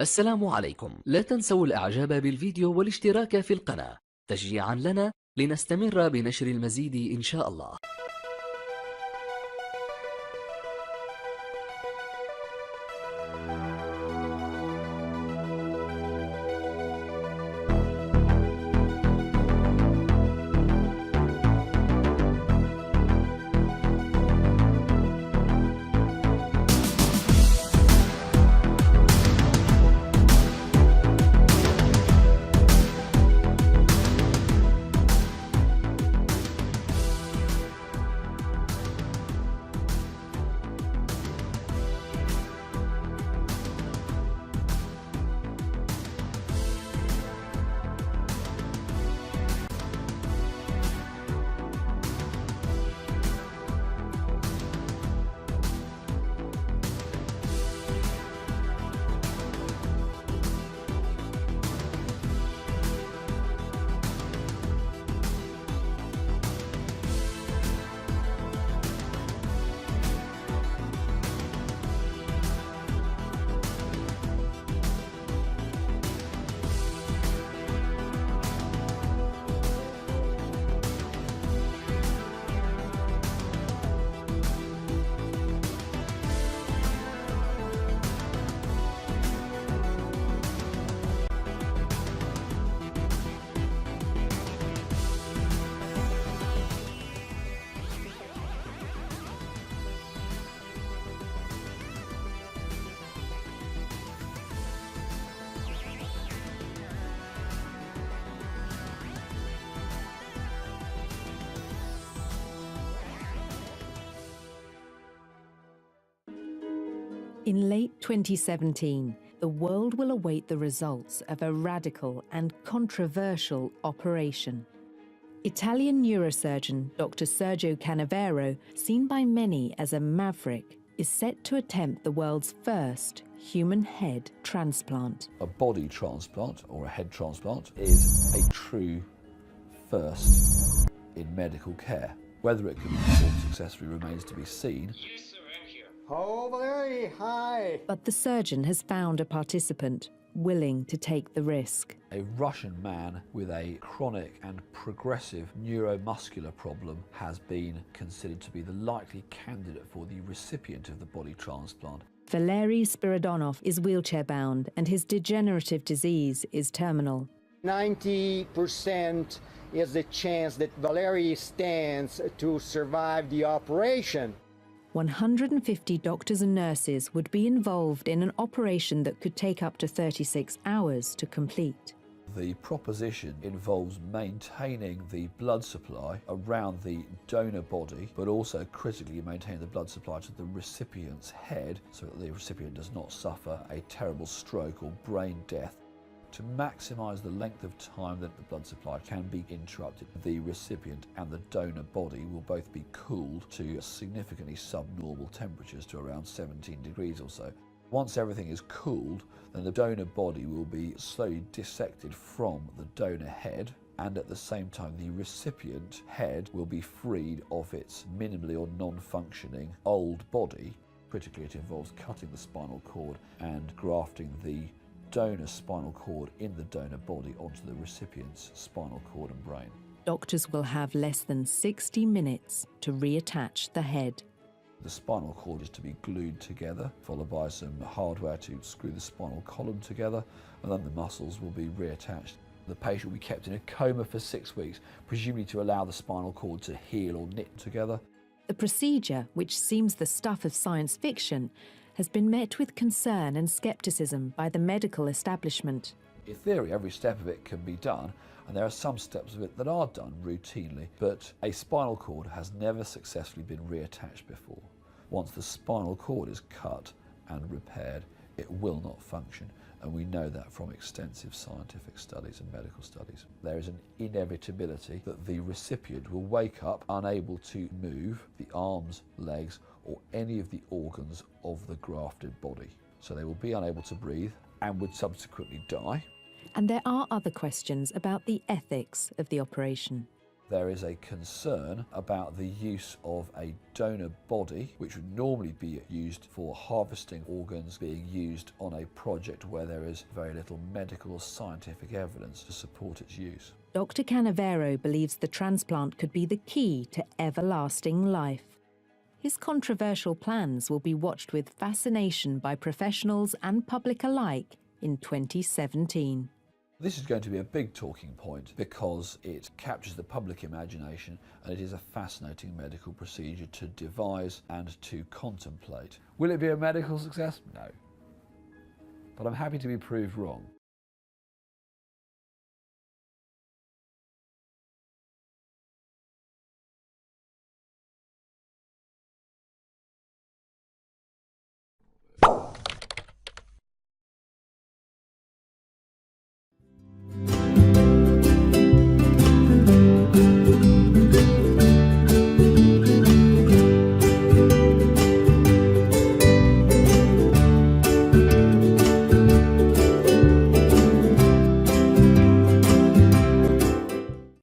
السلام عليكم. لا تنسوا الإعجاب بالفيديو والاشتراك في القناة تشجيعا لنا لنستمر بنشر المزيد إن شاء الله. In late 2017, the world will await the results of a radical and controversial operation. Italian neurosurgeon Dr. Sergio Canavero, seen by many as a maverick, is set to attempt the world's first human head transplant. A body transplant or a head transplant is a true first in medical care. Whether it can be performed successfully remains to be seen. Oh, very high. But the surgeon has found a participant willing to take the risk. A Russian man with a chronic and progressive neuromuscular problem has been considered to be the likely candidate for the recipient of the body transplant. Valery Spiridonov is wheelchair-bound and his degenerative disease is terminal. 90% is the chance that Valery stands to survive the operation. 150 doctors and nurses would be involved in an operation that could take up to 36 hours to complete. The proposition involves maintaining the blood supply around the donor body, but also critically maintaining the blood supply to the recipient's head so that the recipient does not suffer a terrible stroke or brain death. To maximise the length of time that the blood supply can be interrupted, the recipient and the donor body will both be cooled to significantly subnormal temperatures to around 17 degrees or so. Once everything is cooled, then the donor body will be slowly dissected from the donor head, and at the same time the recipient head will be freed of its minimally or non-functioning old body. Critically, it involves cutting the spinal cord and grafting the donor spinal cord in the donor body onto the recipient's spinal cord and brain. Doctors will have less than 60 minutes to reattach the head. The spinal cord is to be glued together, followed by some hardware to screw the spinal column together, and then the muscles will be reattached. The patient will be kept in a coma for 6 weeks, presumably to allow the spinal cord to heal or knit together. The procedure, which seems the stuff of science fiction, has been met with concern and scepticism by the medical establishment. In theory, every step of it can be done, and there are some steps of it that are done routinely, but a spinal cord has never successfully been reattached before. Once the spinal cord is cut and repaired, it will not function, and we know that from extensive scientific studies and medical studies. There is an inevitability that the recipient will wake up unable to move the arms, legs, or any of the organs of the grafted body. So they will be unable to breathe and would subsequently die. And there are other questions about the ethics of the operation. there is a concern about the use of a donor body, which would normally be used for harvesting organs, being used on a project where there is very little medical or scientific evidence to support its use. Dr. Canavero believes the transplant could be the key to everlasting life. His controversial plans will be watched with fascination by professionals and public alike in 2017. This is going to be a big talking point because it captures the public imagination and it is a fascinating medical procedure to devise and to contemplate. Will it be a medical success? No. But I'm happy to be proved wrong.